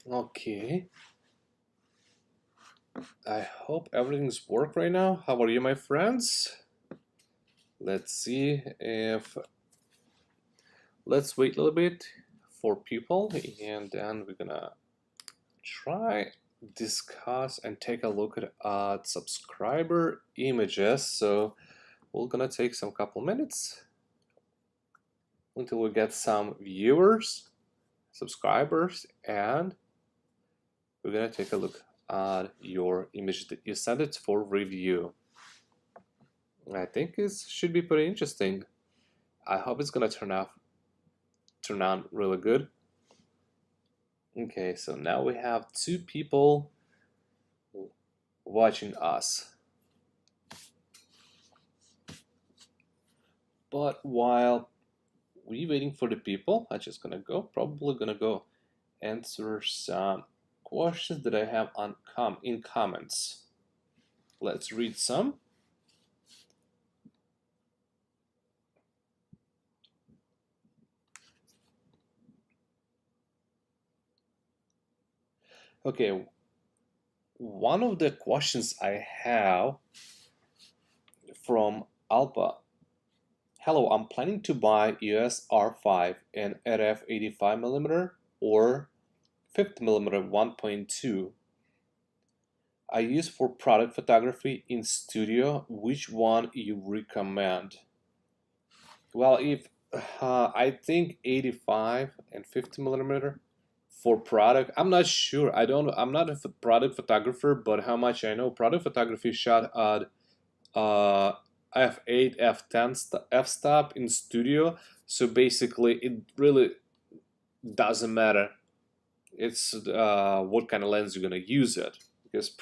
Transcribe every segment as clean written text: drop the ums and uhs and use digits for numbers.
Okay, I hope everything's work right now. How are you, my friends? Let's see if let's wait a little bit for people, and then we're gonna try discuss and take a look at subscriber images. So we're gonna take some couple minutes until we get some viewers, subscribers, and we're gonna take a look at your image that you sent it for review. I think it should be pretty interesting. I hope it's gonna turn out really good. Okay, so now we have two people watching us. But while we waiting for the people, I'm just probably gonna go answer some questions that I have in comments. Let's read some. Okay, one of the questions I have from Alpa. Hello, I'm planning to buy EOS R5 and RF 85mm or 50mm 1.2. I use for product photography in studio. Which one you recommend? Well, if I think 85 and 50mm for product, I'm not sure. I'm not a product photographer, but how much I know, product photography shot at uh, f8, f10, f-stop in studio. So basically, it really doesn't matter. It's what kind of lens you're gonna use it, because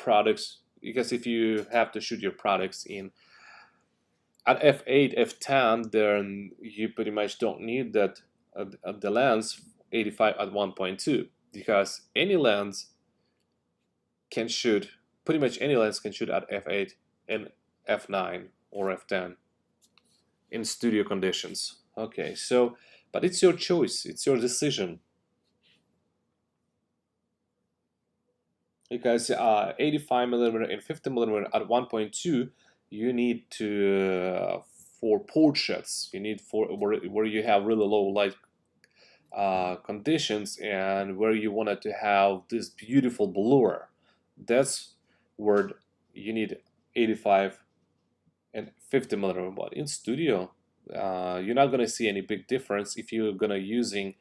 if you have to shoot your products in at f8, f10, then you pretty much don't need that the lens 85 at 1.2, because pretty much any lens can shoot at f8 and f9 or f10 in studio conditions. Okay, so but it's your choice, it's your decision, because 85mm and 50mm at 1.2 you need to for portraits, you need for where you have really low light conditions and where you wanted to have this beautiful blur. That's where you need 85 and 50mm. But in studio, you're not gonna see any big difference if you're gonna using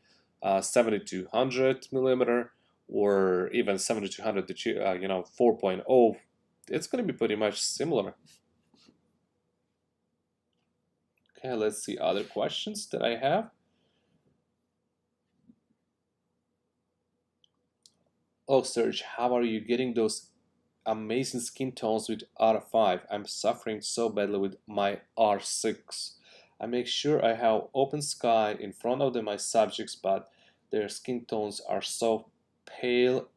7200mm or even 7200 4.0. It's gonna be pretty much similar. Okay, let's see other questions that I have. Oh, Serge, how are you getting those amazing skin tones with R5? I'm suffering so badly with my R6. I make sure I have open sky in front of my subjects, but their skin tones are so pale.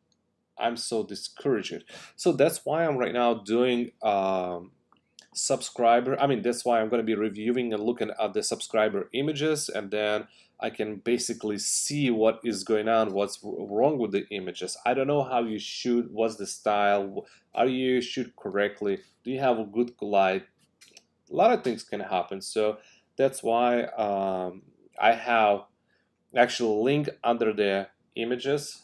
I'm so discouraged. So that's why I'm right now doing subscriber. I mean, that's why I'm going to be reviewing and looking at the subscriber images, and then I can basically see what is going on, what's wrong with the images. I don't know how you shoot, what's the style, are you shoot correctly, do you have a good light? A lot of things can happen. So that's why I have actual link under the images.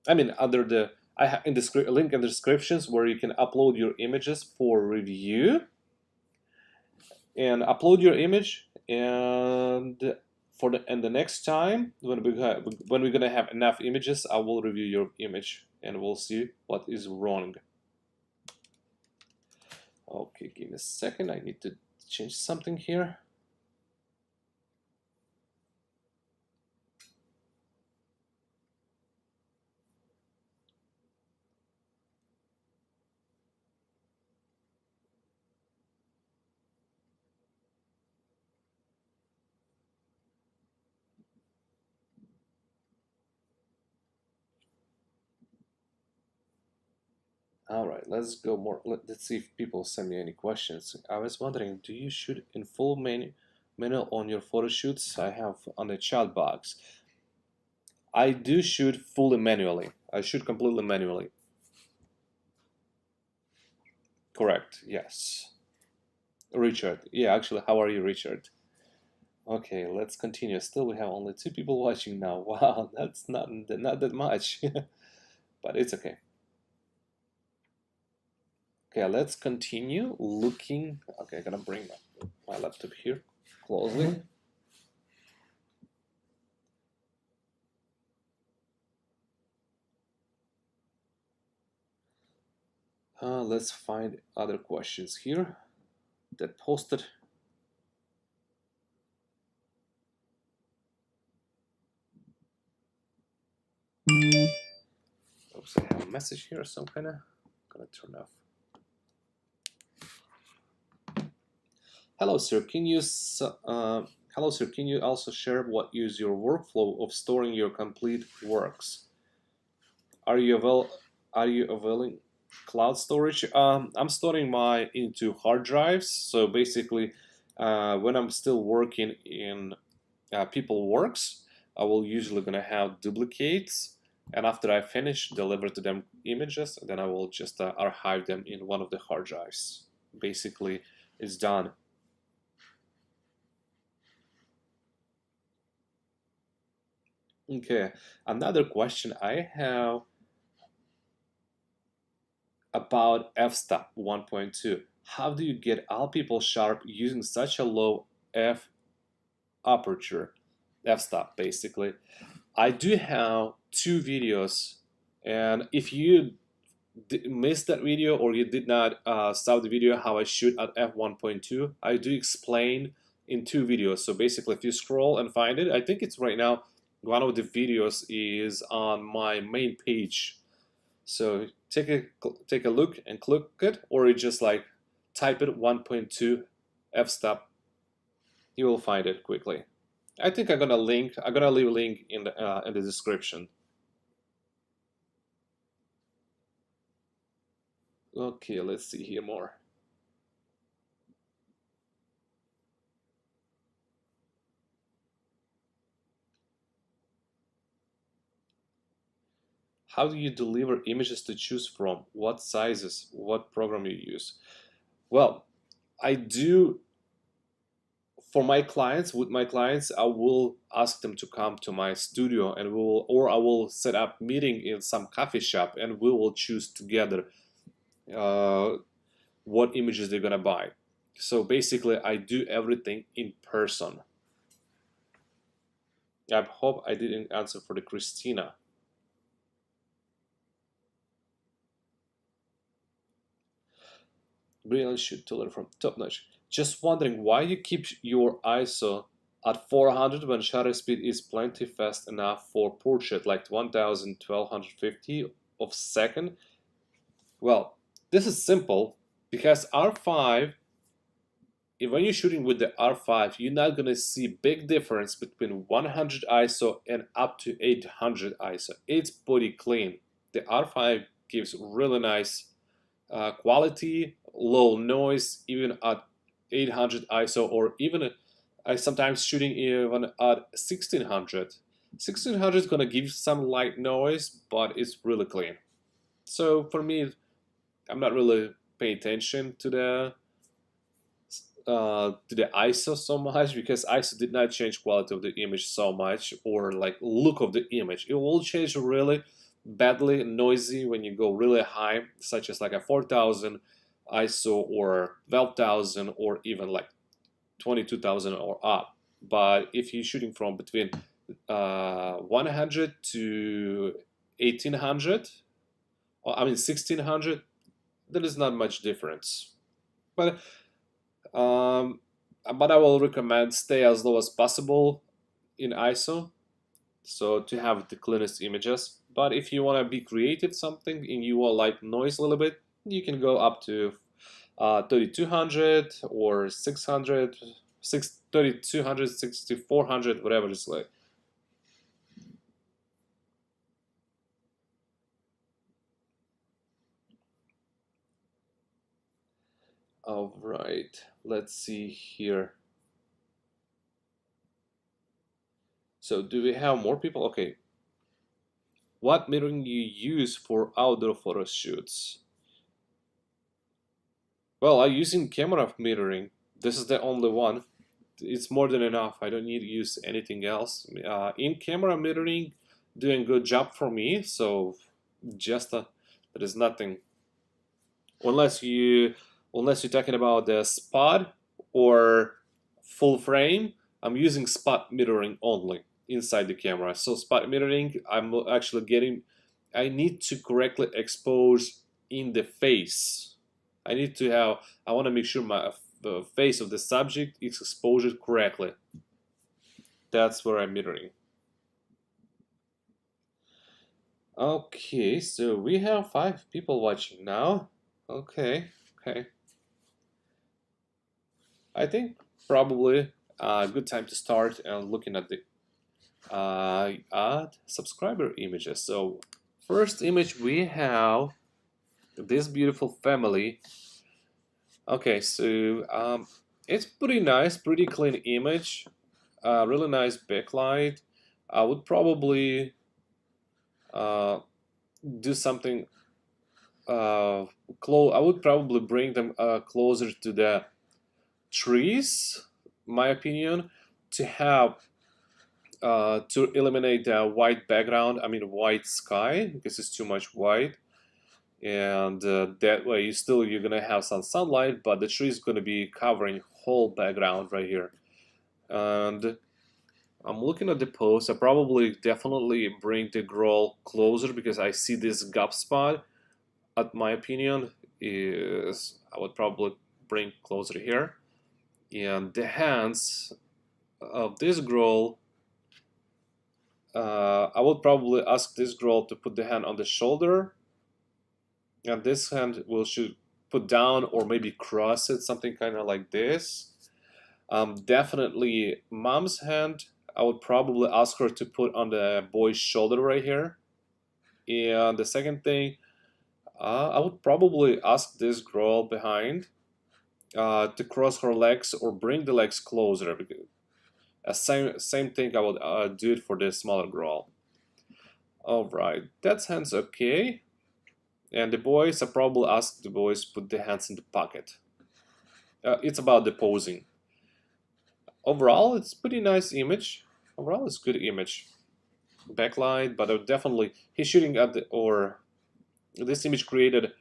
I mean, under the I have in the link in the descriptions where you can upload your images for review and upload your image, and the next time when we're gonna have enough images, I will review your image and we'll see what is wrong. Okay, give me a second, I need to change something here. All right, let's go more. Let's see if people send me any questions. I was wondering, do you shoot in full menu on your photo shoots? I have on the chat box. I do shoot fully manually. I shoot completely manually. Correct, yes. Richard. Yeah, actually, how are you, Richard? Okay, let's continue. Still, we have only 2 people watching now. Wow, that's not that much, but it's okay. Okay, let's continue looking. Okay, I'm gonna bring my laptop here closely. Let's find other questions here that posted. Oops, I have a message here, so I'm gonna turn off. Hello, sir. Hello, sir. Can you also share what is your workflow of storing your complete works? Are you availing cloud storage? I'm storing my into hard drives. So basically, when I'm still working in People Works, I will usually gonna have duplicates, and after I finish, deliver to them images, then I will just archive them in one of the hard drives. Basically, it's done. Okay, another question I have about f-stop 1.2. How do you get all people sharp using such a low f aperture? F-stop, basically. I do have 2 videos, and if you missed that video or you did not stop the video how I shoot at f1.2, I do explain in 2 videos. So basically, if you scroll and find it, I think it's right now one of the videos is on my main page. So take a look and click it, or you just like type it 1.2 f-stop. You will find it quickly. I think I'm gonna leave a link in the description. Okay, let's see here more. How do you deliver images to choose from? What sizes? What program you use? Well, I do for my clients. With my clients, I will ask them to come to my studio, and I will set up meeting in some coffee shop, and we will choose together what images they're gonna buy. So basically, I do everything in person. I hope I didn't answer for the Christina. Brilliant shoot to learn from, top notch. Just wondering why you keep your ISO at 400 when shutter speed is plenty fast enough for portrait like 1000 1250 of second. Well, this is simple because R5, when you're shooting with the R5, you're not gonna see big difference between 100 ISO and up to 800 ISO. It's pretty clean. The R5 gives really nice quality, low noise, even at 800 ISO, or even I sometimes shooting even at 1600. 1600 is gonna give some light noise, but it's really clean. So for me, I'm not really paying attention to the ISO so much, because ISO did not change quality of the image so much, or like look of the image. It will change really badly noisy when you go really high, such as like a 4000 ISO or 12,000 or even like 22,000 or up. But if you're shooting from between 100 to 1800, or I mean 1600, there is not much difference. But um, but I will recommend stay as low as possible in ISO, so to have the cleanest images. But if you want to be creative something and you will like noise a little bit, you can go up to 3200 or 600, 3200, 6400, whatever it's like. All right, let's see here. So do we have more people? Okay, what metering you use for outdoor photo shoots? Well, I'm using camera metering. This is the only one. It's more than enough. I don't need to use anything else. In-camera metering doing good job for me. So just there is nothing unless you're talking about the spot or full frame. I'm using spot metering only inside the camera. So spot metering, I'm actually getting. I need to correctly expose in the face. I need to have. I want to make sure the face of the subject is exposed correctly. That's where I'm metering. Okay, so we have 5 people watching now. Okay, okay. I think probably a good time to start and looking at the add subscriber images. So first image we have this beautiful family. Okay, so it's pretty nice, pretty clean image, really nice backlight. I would probably do something I would probably bring them closer to the trees, my opinion, to have to eliminate the white background. I mean white sky because it's too much white, and that way you're gonna have some sunlight, but the tree is gonna be covering whole background right here. And I'm looking at the post. I probably definitely bring the girl closer because I see this gap spot. At my opinion, is I would probably bring closer here, and the hands of this girl. I would probably ask this girl to put the hand on the shoulder, and this hand should put down or maybe cross it, something kind of like this. Definitely mom's hand. I would probably ask her to put on the boy's shoulder right here. And the second thing, I would probably ask this girl behind to cross her legs or bring the legs closer. Same thing I would do it for this smaller girl. Alright, that's hands okay. And the boys, I probably ask the boys put the hands in the pocket. It's about the posing. Overall, it's pretty nice image. Overall, it's good image. Backlight, but definitely he's shooting at this image created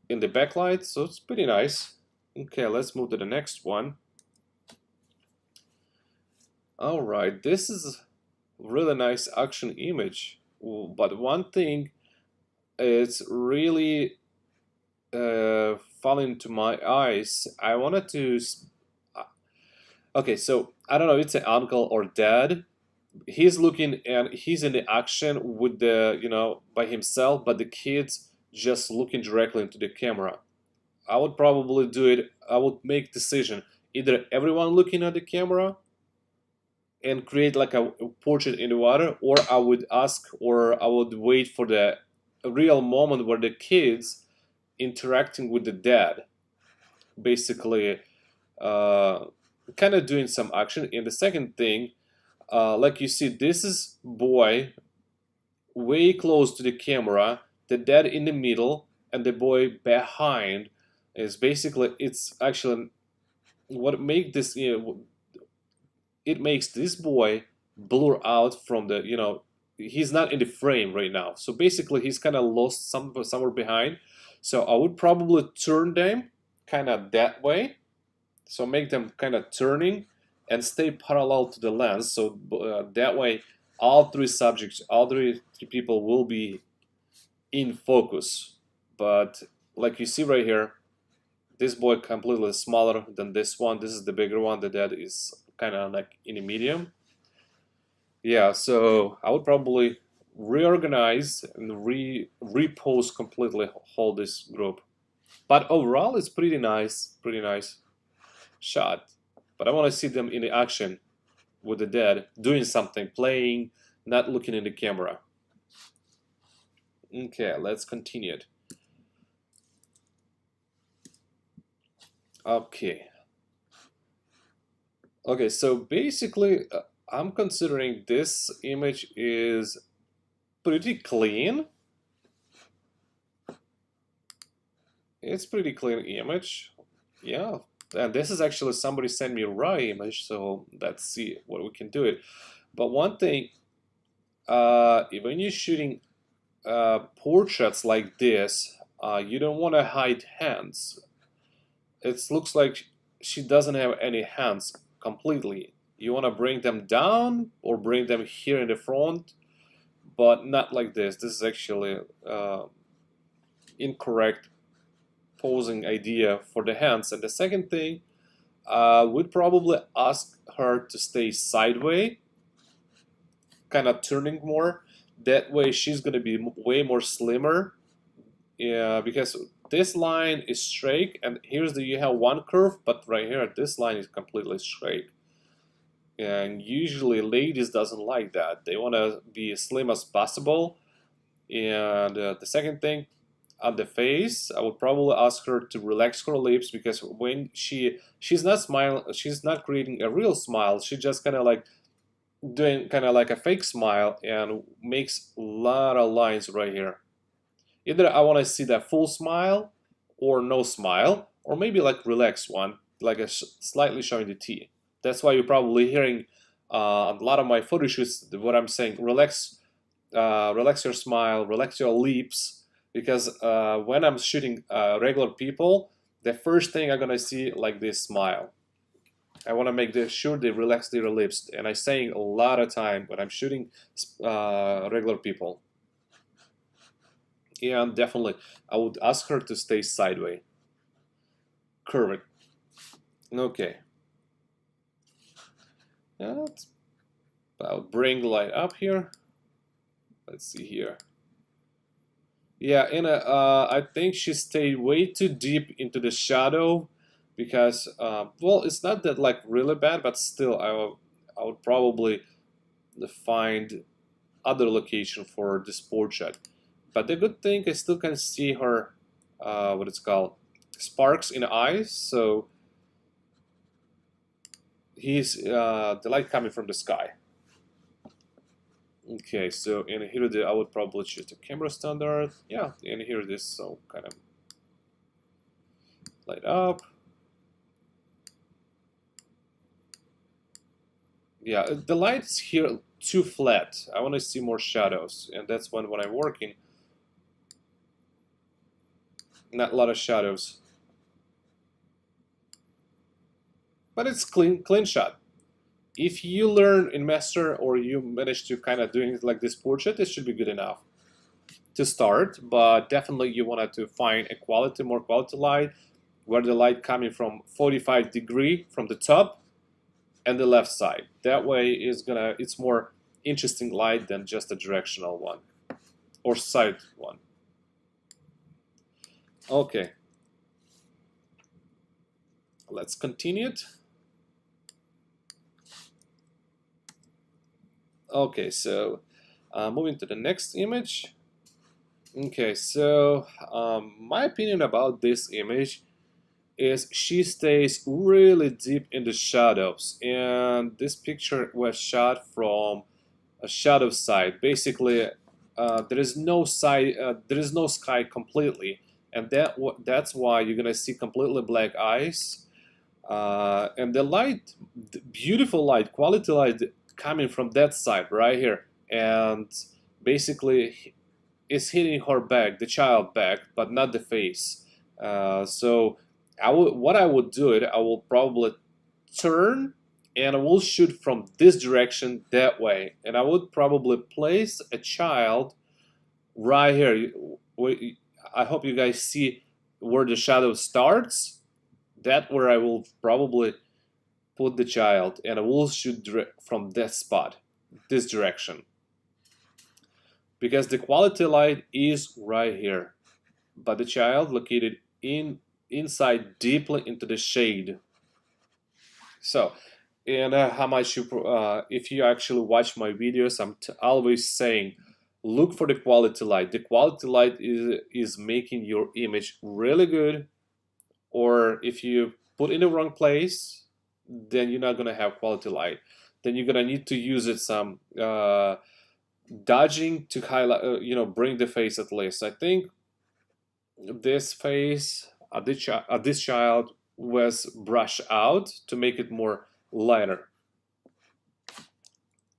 in the backlight, so it's pretty nice. Okay, let's move to the next one. Alright, this is really nice action image, but one thing, it's really falling to my eyes. I wanted to. Okay, so I don't know. It's an uncle or dad. He's looking and he's in the action with the by himself, but the kids just looking directly into the camera. I would probably do it. I would make decision either everyone looking at the camera and create like a portrait in the water, or I would ask, or I would wait for the real moment where the kids interacting with the dad, basically kind of doing some action. And the second thing, like you see, this is boy way close to the camera, the dad in the middle, and the boy behind. Is basically, it's actually what make this, it makes this boy blur out from the, he's not in the frame right now. So basically he's kind of lost somewhere behind. So I would probably turn them kind of that way. So make them kind of turning and stay parallel to the lens. So that way all 3 subjects, all 3 people will be in focus. But like you see right here, this boy completely smaller than this one. This is the bigger one. The dad is kind of like in a medium. Yeah, so I would probably reorganize and repose completely whole this group. But overall, it's pretty nice shot. But I want to see them in action with the dad doing something, playing, not looking in the camera. Okay, let's continue it. Okay. Okay, so basically, I'm considering this image is pretty clean. It's pretty clean image. Yeah, and this is actually somebody sent me a raw image, so let's see what we can do it. But one thing, when you're shooting portraits like this, you don't want to hide hands. It looks like she doesn't have any hands completely. You want to bring them down or bring them here in the front, but not like this. This is actually incorrect posing idea for the hands. And the second thing, we'd probably ask her to stay sideways, kind of turning more. That way she's going to be way more slimmer. Yeah, because this line is straight, and here's you have one curve, but right here this line is completely straight. And usually ladies doesn't like that. They want to be as slim as possible. And the second thing, on the face, I would probably ask her to relax her lips, because when she's not smiling, she's not creating a real smile. She just kind of like doing kind of like a fake smile and makes a lot of lines right here. Either I want to see that full smile or no smile, or maybe like relaxed one, like a slightly showing the teeth. That's why you're probably hearing a lot of my photo shoots what I'm saying: relax, relax your smile, relax your lips, because when I'm shooting regular people, the first thing I'm gonna see like this smile. I want to make sure they relax their lips, and I'm saying a lot of time when I'm shooting regular people. Yeah, and definitely, I would ask her to stay sideways, curve it. Okay. Yeah, I'll bring the light up here. Let's see here. Yeah, I think she stayed way too deep into the shadow, because well, it's not that like really bad, but still, I would probably find other location for this portrait. But the good thing, I still can see her, what it's called, sparks in the eyes. So he's the light coming from the sky. Okay, so in here I would probably choose the camera standard. Yeah, and here it is, so kind of light up. Yeah, the light's here too flat. I want to see more shadows, and that's when I'm working. Not a lot of shadows. But it's clean shot. If you learn in master, or you manage to kind of doing like this portrait, it should be good enough to start. But definitely you wanted to find a more quality light, where the light coming from 45-degree from the top and the left side. That way it's more interesting light than just a directional one or side one. Okay, let's continue it. Okay, so moving to the next image. Okay, so my opinion about this image is she stays really deep in the shadows, and this picture was shot from a shadow side. Basically, there is no sky completely, and that's why you're gonna see completely black eyes, and the light, beautiful light, quality light coming from that side right here, and basically it's hitting her back, the child back, but not the face. So what I would do I will probably turn, and I will shoot from this direction that way, and I would probably place a child right here. I hope you guys see where the shadow starts. That where I will probably put the child, and I will shoot from that spot, this direction, because the quality light is right here, but the child located inside deeply into the shade. So, and how much you if you actually watch my videos, I'm always saying, look for the quality light. The quality light is making your image really good, or if you put in the wrong place, then you're not gonna have quality light. Then you're gonna need to use it some dodging to highlight, bring the face at least. I think this face this child was brushed out to make it more lighter.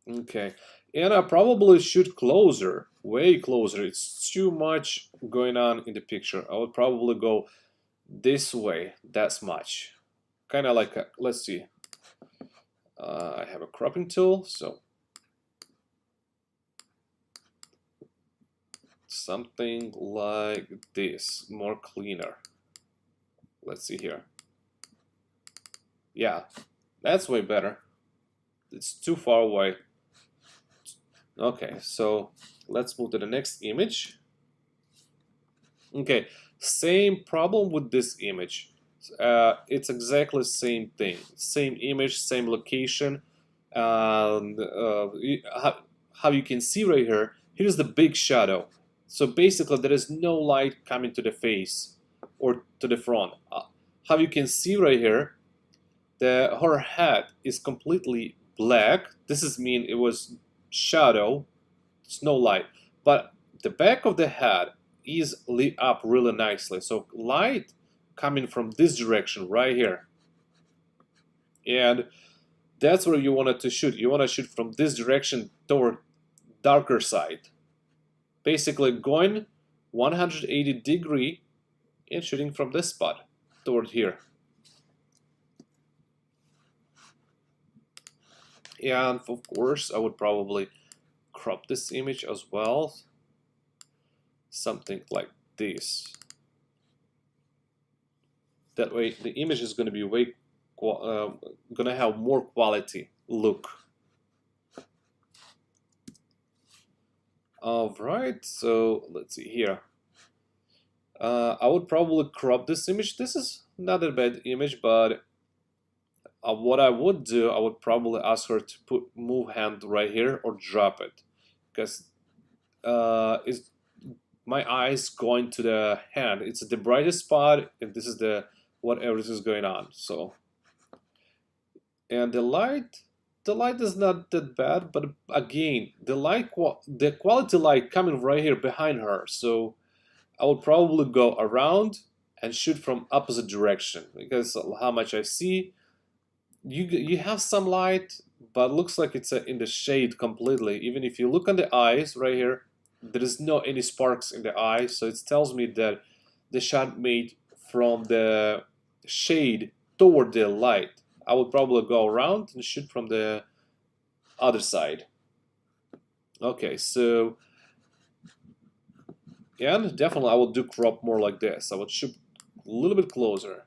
Okay, and I probably should closer, way closer. It's too much going on in the picture. I would probably go this way. That's much. Kind of like let's see. I have a cropping tool, so something like this, more cleaner. Let's see here. Yeah, that's way better. It's too far away. Okay, so let's move to the next image. Okay, same problem with this image. It's exactly the same thing. Same image, same location. And how you can see right here, here's the big shadow. So basically there is no light coming to the face or to the front. How you can see right here, her head is completely black. This is mean it was shadow, it's no light. But the back of the head is lit up really nicely. So light coming from this direction right here. And that's where you wanted to shoot. You want to shoot from this direction toward darker side. Basically going 180 degree and shooting from this spot toward here. And of course, I would probably crop this image as well. Something like this. That way, the image is going to be going to have more quality look. All right, so let's see here. I would probably crop this image. This is not a bad image, but what I would do, I would probably ask her to move hand right here or drop it, because is my eyes going to the hand. It's the brightest spot, and this is the what everything is going on. So, and the light is not that bad, but again, the quality light coming right here behind her. So I would probably go around and shoot from opposite direction, because how much I see, you have some light, but looks like it's in the shade completely. Even if you look on the eyes right here, there is no any sparks in the eye, so it tells me that the shot made from the shade toward the light. I would probably go around and shoot from the other side. Okay, so and definitely I will do crop more like this. I would shoot a little bit closer,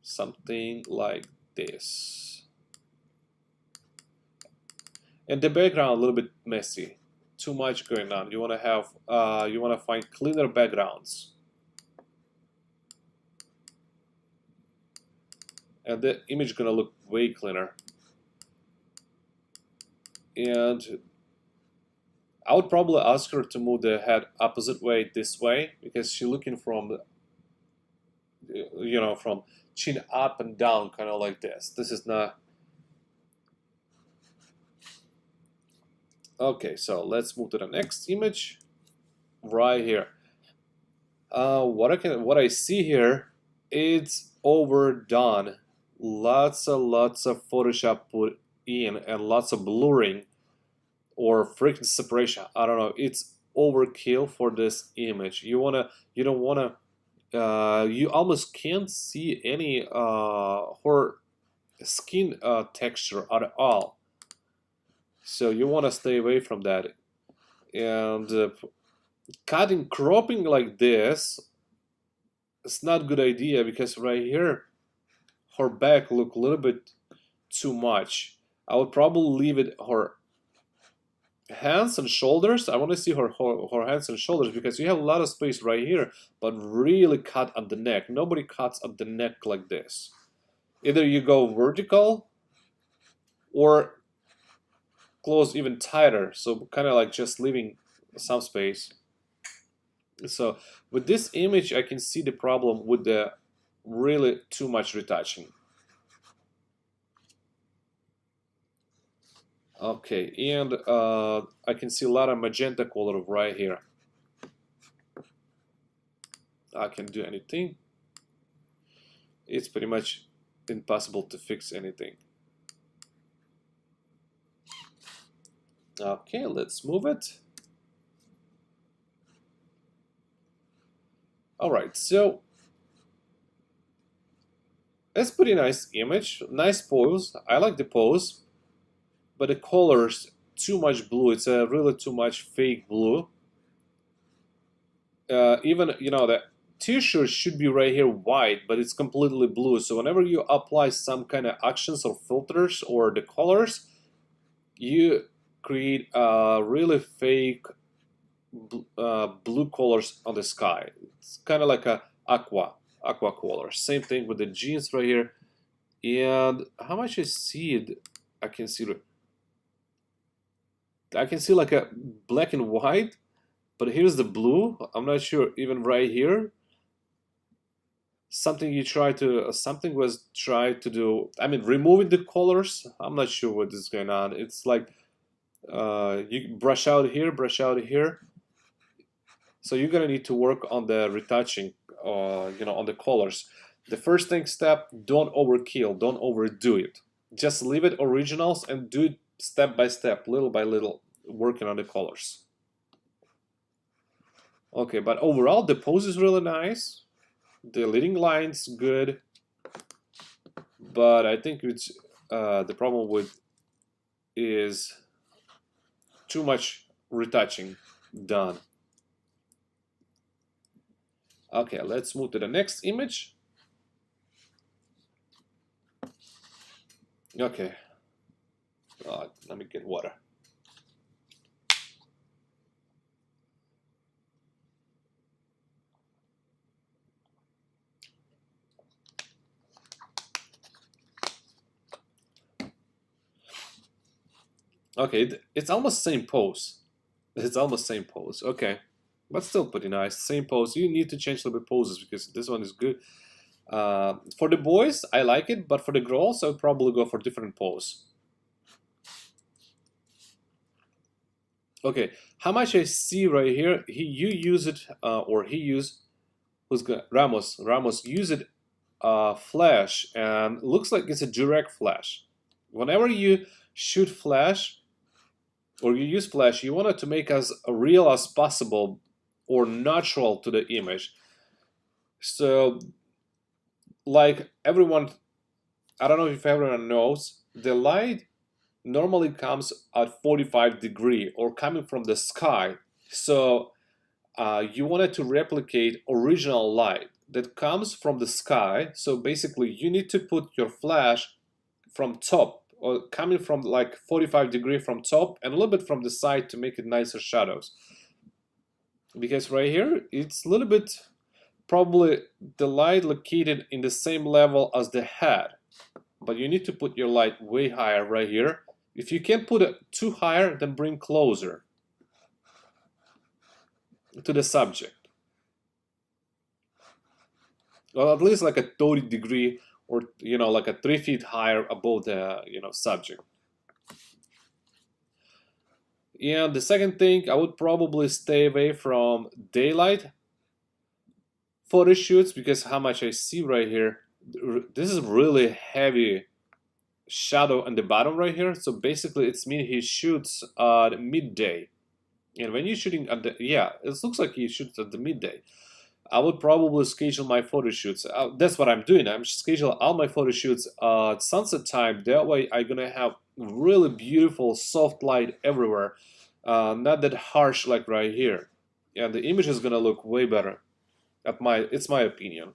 something like this. And the background a little bit messy. Too much going on. You want to have you want to find cleaner backgrounds, and the image is gonna look way cleaner. And I would probably ask her to move the head opposite way, this way, because she's looking from from chin up and down, kind of like this. This is not okay. So let's move to the next image right here. What I see here, it's overdone. Lots of Photoshop put in, and lots of blurring or frequency separation. I don't know. It's overkill for this image. You don't wanna. You almost can't see any her skin texture at all. So you want to stay away from that. And cropping like this, it's not a good idea, because right here, her back look a little bit too much. I would probably leave it her hands and shoulders. I want to see her hands and shoulders, because you have a lot of space right here, but really cut at the neck. Nobody cuts at the neck like this. Either you go vertical or close even tighter, so kind of like just leaving some space. So with this image, I can see the problem with the really too much retouching. Okay, and I can see a lot of magenta color right here. I can do anything. It's pretty much impossible to fix anything. Okay, let's move it. All right, so it's pretty nice image, nice pose. I like the pose, but the colors too much blue. It's a really too much fake blue. Even the t-shirt should be right here white, but it's completely blue. So whenever you apply some kind of actions or filters or the colors, you create really fake blue colors on the sky. It's kind of like a aqua color. Same thing with the jeans right here. And how much I see it, I can see like a black and white, but here's the blue. I'm not sure even right here. Something was tried to do. I mean, removing the colors. I'm not sure what is going on. It's like you brush out here, so you're gonna need to work on the retouching, on the colors. The first step, don't overkill, don't overdo it. Just leave it originals and do it step by step, little by little, working on the colors. Okay, but overall the pose is really nice. The leading line's good, but I think it's the problem with is too much retouching done. Okay, let's move to the next image. Okay, let me get water. Okay, it's almost same pose. It's almost same pose. Okay, but still pretty nice. Same pose. You need to change a little bit poses because this one is good. For the boys, I like it, but for the girls, I would probably go for different pose. Okay, how much I see right here? You use it, or he used. Who's good? Ramos. Ramos use it. Flash, and looks like it's a direct flash. Whenever you shoot flash or you use flash, you want it to make as real as possible or natural to the image. So like everyone, I don't know if everyone knows, the light normally comes at 45 degree or coming from the sky. So you wanted to replicate original light that comes from the sky. So basically you need to put your flash from top or coming from like 45 degree from top and a little bit from the side to make it nicer shadows. Because right here it's a little bit probably the light located in the same level as the head, but you need to put your light way higher right here. If you can't put it too higher, then bring closer to the subject. Well, at least like a 30 degree or like a 3 feet higher above the subject. And the second thing, I would probably stay away from daylight photo shoots because how much I see right here, this is really heavy shadow on the bottom right here. So basically it's mean he shoots at midday. And when you're shooting at the, yeah, it looks like he shoots at the midday. I would probably schedule my photo shoots. That's what I'm doing. I'm schedule all my photo shoots at sunset time. That way I'm gonna have really beautiful soft light everywhere. Not that harsh like right here. And the image is gonna look way better. It's my opinion.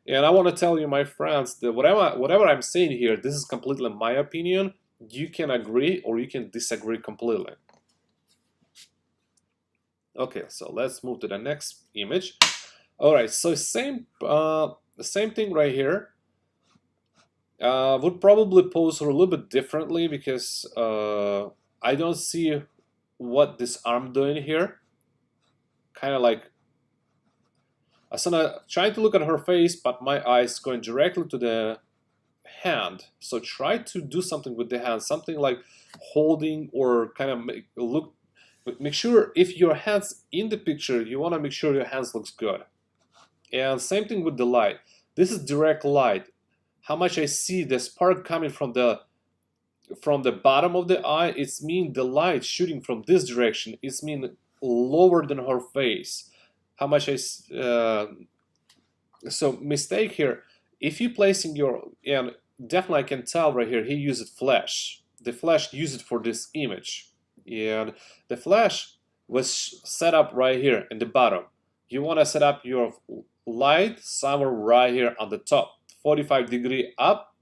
And I want to tell you, my friends, that whatever I'm saying here, this is completely my opinion. You can agree or you can disagree completely. Okay, so let's move to the next image. All right, so the same thing right here. Would probably pose her a little bit differently because I don't see what this arm doing here. Kind of like I'm trying to look at her face, but my eyes going directly to the hand. So try to do something with the hand, something like holding, or kind of make sure if your hand's in the picture, you want to make sure your hands looks good. And same thing with the light. This is direct light. How much I see the spark coming from the bottom of the eye, it's mean the light shooting from this direction. It's mean lower than her face. How much so mistake here. If you placing your, and definitely I can tell right here, he used flash. The flash used it for this image, and the flash was set up right here in the bottom. You want to set up your light somewhere right here on the top, 45-degree up,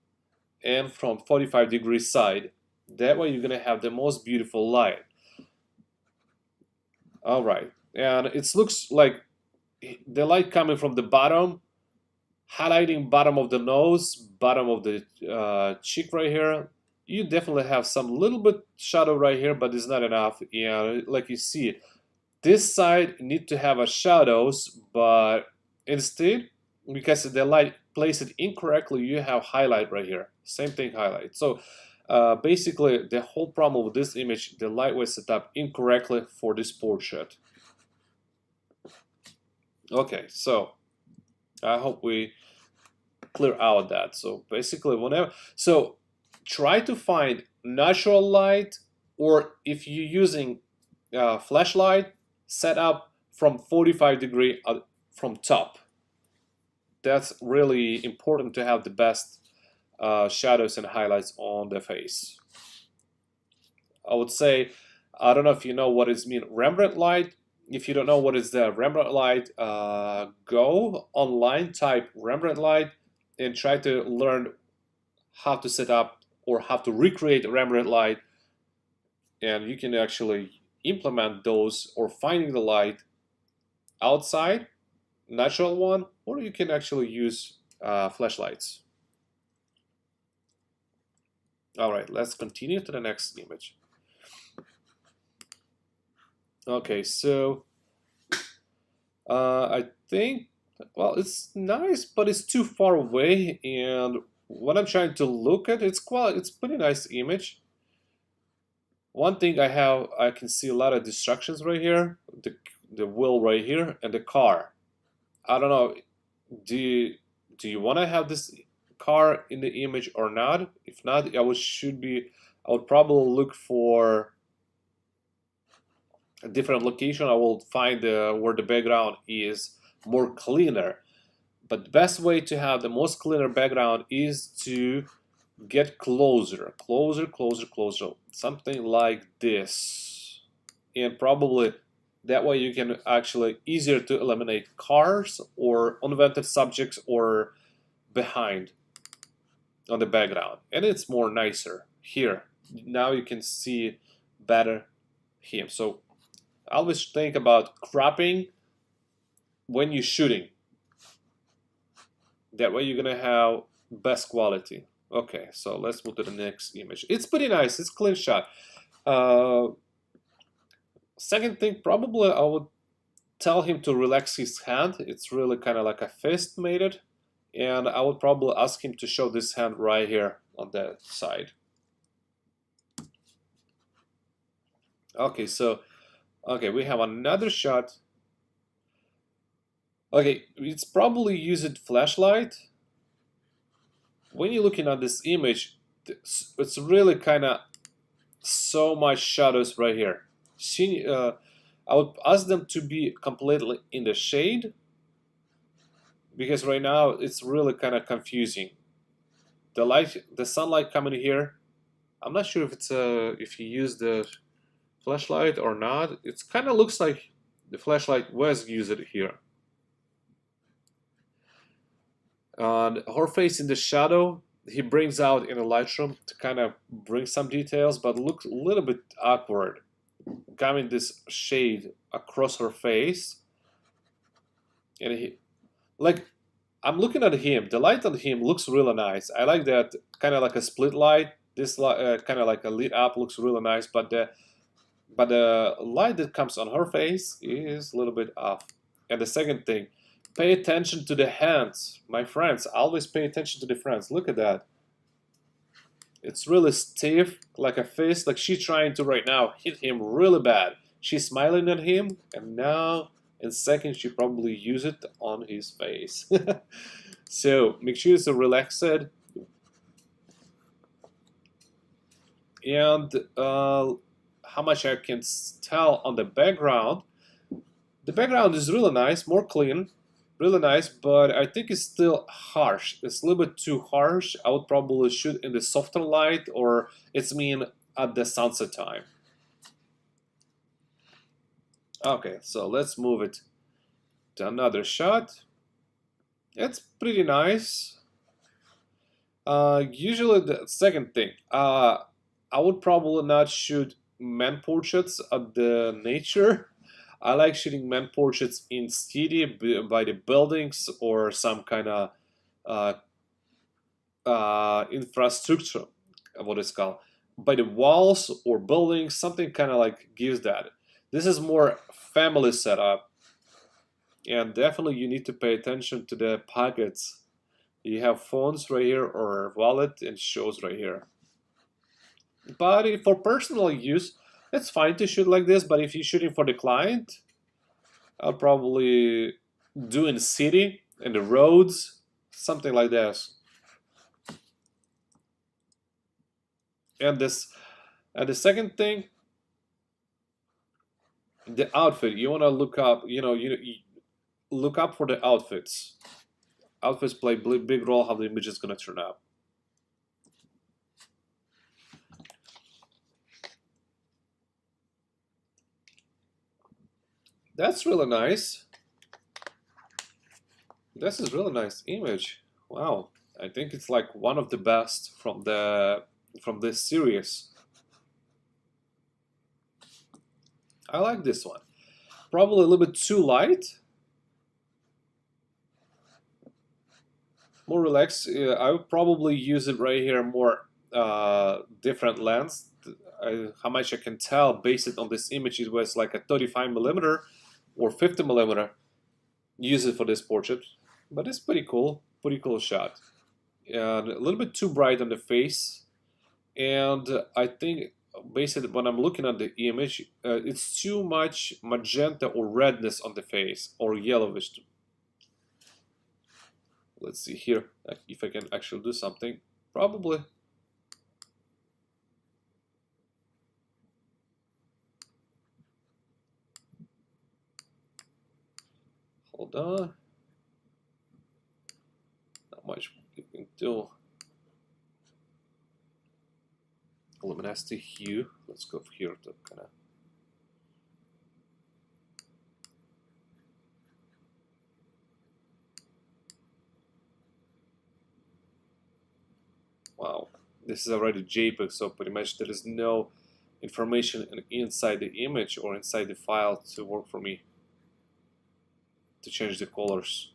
and from 45-degree side. That way you're gonna have the most beautiful light. All right, and it looks like the light coming from the bottom, highlighting bottom of the nose, bottom of the cheek right here. You definitely have some little bit shadow right here, but it's not enough. And like you see, this side need to have a shadows, but instead, because the light placed it incorrectly, you have highlight right here. Same thing, highlight. So basically, the whole problem with this image, the light was set up incorrectly for this portrait. Okay, so I hope we clear out that. So basically, so try to find natural light, or if you're using flashlight, set up from 45-degree from top. That's really important to have the best shadows and highlights on the face. I would say, I don't know if you know what it means, Rembrandt light. If you don't know what is the Rembrandt light, go online, type Rembrandt light, and try to learn how to set up or how to recreate Rembrandt light, and you can actually implement those, or finding the light outside, natural one, or you can actually use flashlights. All right, let's continue to the next image. Okay, so I think, well, it's nice, but it's too far away, and what I'm trying to look at, it's pretty nice image. One thing I can see a lot of distractions right here, the wheel right here, and the car. I don't know, do you want to have this car in the image or not? If not, I would probably look for a different location. I will find where the background is more cleaner. But the best way to have the most cleaner background is to get closer, something like this, and probably that way you can actually easier to eliminate cars or unwanted subjects or behind on the background, and it's more nicer here. Now you can see better him. So always think about cropping when you're shooting. That way you're gonna have best quality. Okay, so let's move to the next image. It's pretty nice. It's clean shot. Second thing, probably I would tell him to relax his hand. It's really kind of like a fist made it. And I would probably ask him to show this hand right here on the side. Okay, so, okay, we have another shot. Okay, it's probably using flashlight. When you're looking at this image, it's really kind of so much shadows right here. I would ask them to be completely in the shade, because right now it's really kind of confusing. The sunlight coming here, I'm not sure if it's if you use the flashlight or not. It kind of looks like the flashlight was used here. And her face in the shadow, he brings out in a Lightroom to kind of bring some details, but looks a little bit awkward, coming this shade across her face. And I'm looking at him. The light on him looks really nice. I like that kind of like a split light. This light, kind of like a lit up, looks really nice. But the light that comes on her face is a little bit off. And the second thing, pay attention to the hands, my friends. Always pay attention to the hands. Look at that. It's really stiff, like a fist, like she's trying to right now hit him really bad. She's smiling at him, and now in seconds she probably use it on his face. So make sure it's relaxed. And how much I can tell on the background is really nice, more clean, really nice, but I think it's still harsh. It's a little bit too harsh. I would probably shoot in the softer light, or it's mean at the sunset time. Okay, so let's move it to another shot. It's pretty nice. Usually the second thing, I would probably not shoot man portraits at the nature. I like shooting man portraits in city by the buildings or some kind of uh, infrastructure, what it's called, by the walls or buildings, something kind of like gives that. This is more family setup, and definitely you need to pay attention to the pockets. You have phones right here or wallet and shows right here. But for personal use, it's fine to shoot like this. But if you're shooting for the client, I'll probably do in city, in the roads, something like this. And the second thing, the outfit. You want to look up. You look up for the outfits. Outfits play big role how the image is gonna turn out. That's really nice. This is really nice image. Wow, I think it's like one of the best from this series. I like this one. Probably a little bit too light. More relaxed. I would probably use it right here more different lens. How much I can tell based on this image, it was like a 35mm or 50mm. Use it for this portrait, but it's pretty cool shot. And a little bit too bright on the face, and I think basically when I'm looking at the image, it's too much magenta or redness on the face, or yellowish. Let's see here if I can actually do something. Probably. Hold on. Not much you can do. Luminosity hue. Let's go here to kind of. Wow, this is already JPEG, so pretty much there is no information inside the image or inside the file to work for me to change the colors.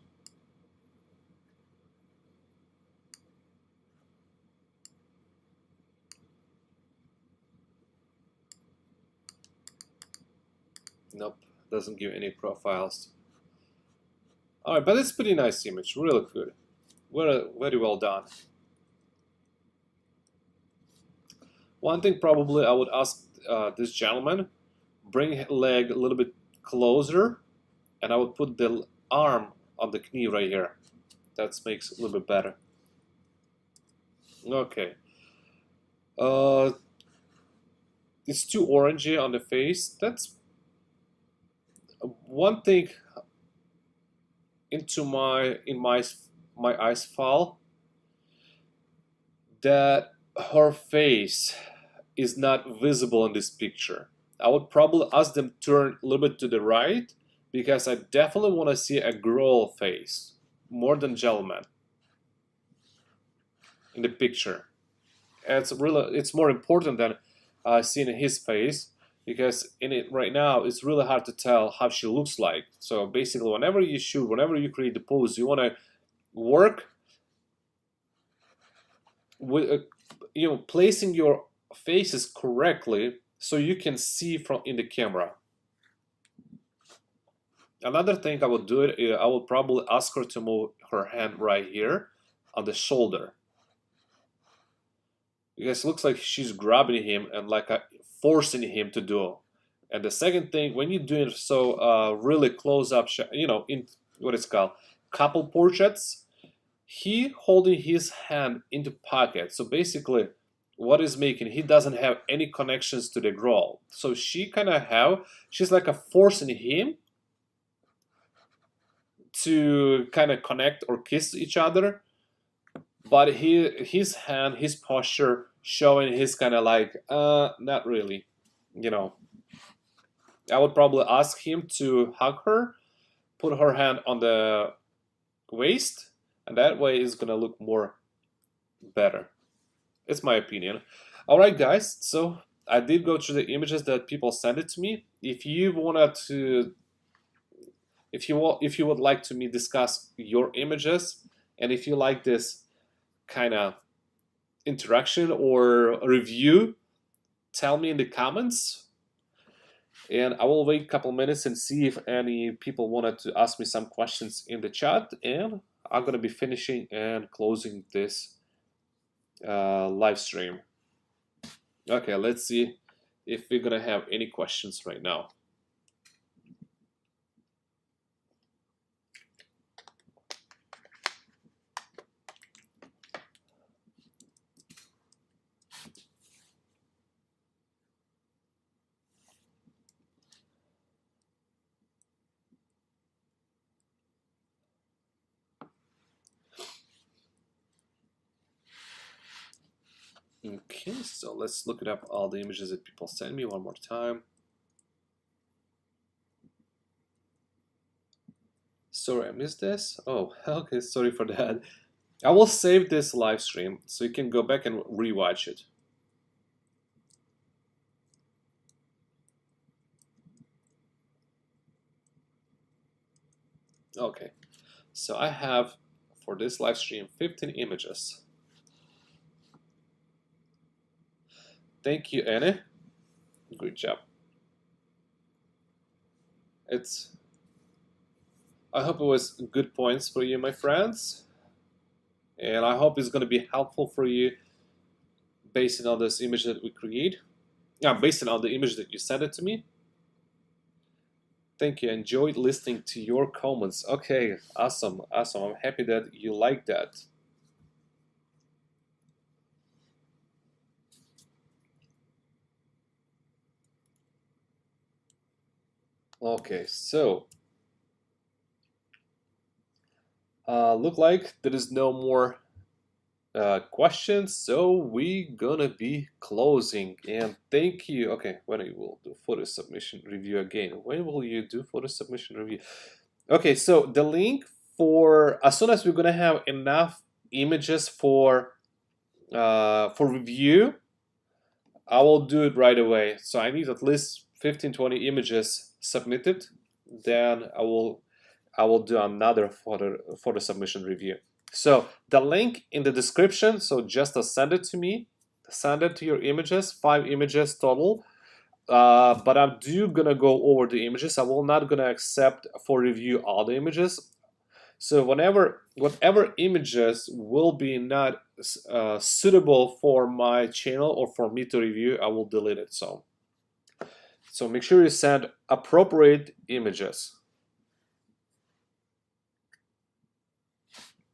Nope, doesn't give any profiles. Alright, but it's pretty nice image, really good. Very well done. One thing probably I would ask this gentleman, bring leg a little bit closer, and I would put the arm on the knee right here. That makes it a little bit better. Okay. It's too orangey on the face. That's one thing into my eyes fall, that her face is not visible in this picture. I would probably ask them turn a little bit to the right, because I definitely want to see a girl face more than gentleman in the picture. And it's more important than seeing his face, because in it right now it's really hard to tell how she looks like. So basically, whenever you shoot, whenever you create the pose, you want to work with placing your faces correctly so you can see from in the camera. Another thing I would do it, I would probably ask her to move her hand right here on the shoulder. because it looks like she's grabbing him and like forcing him to do. And the second thing, when you're doing so really close up, in what it's called, couple portraits, he holding his hand into pocket. So basically, what is making he doesn't have any connections to the girl. So she kind of she's like a forcing him to kind of connect or kiss each other, but his hand, his posture showing his kind of like not really, you know. I would probably ask him to hug her, put her hand on the waist, and that way it's gonna look more better. It's my opinion. All right, guys. So I did go through the images that people sent it to me. If you wanted to, if you would like to me discuss your images, and if you like this kind of interaction or review, tell me in the comments. And I will wait a couple minutes and see if any people wanted to ask me some questions in the chat. And I'm going to be finishing and closing this live stream. Okay, let's see if we're going to have any questions right now. Okay, so let's look it up all the images that people send me one more time. Sorry, I missed this. Oh, okay, sorry for that. I will save this live stream so you can go back and rewatch it. Okay, so I have for this live stream 15 images. Thank you, Annie. Good job. I hope it was good points for you, my friends. And I hope it's going to be helpful for you based on this image that we create. Yeah, based on the image that you sent it to me. Thank you. Enjoyed listening to your comments. Okay, awesome. I'm happy that you like that. Okay, so look like there is no more questions, so we gonna be closing. And thank you. Okay, when you will do photo submission review again? When will you do photo submission review? Okay, so the link for as soon as we're gonna have enough images for review, I will do it right away. So I need at least 15-20 images submitted. Then I will do another photo submission review. So the link in the description. So just send it to me. Send it to your images. 5 images total. But I'm gonna go over the images. I will not gonna accept for review all the images. So whatever images will be not suitable for my channel or for me to review, I will delete it. So make sure you send appropriate images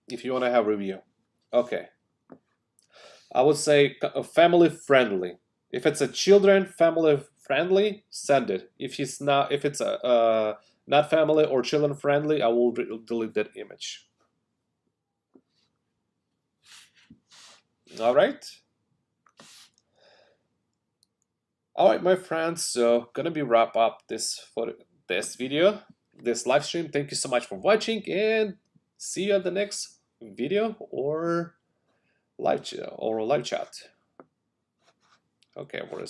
if you want to have review. Okay, I would say family friendly. If it's a children family friendly, send it. If it's not not family or children friendly, I will delete that image. All right, my friends. So gonna be wrap up this video, this live stream. Thank you so much for watching, and see you at the next video or live chat. Okay, where is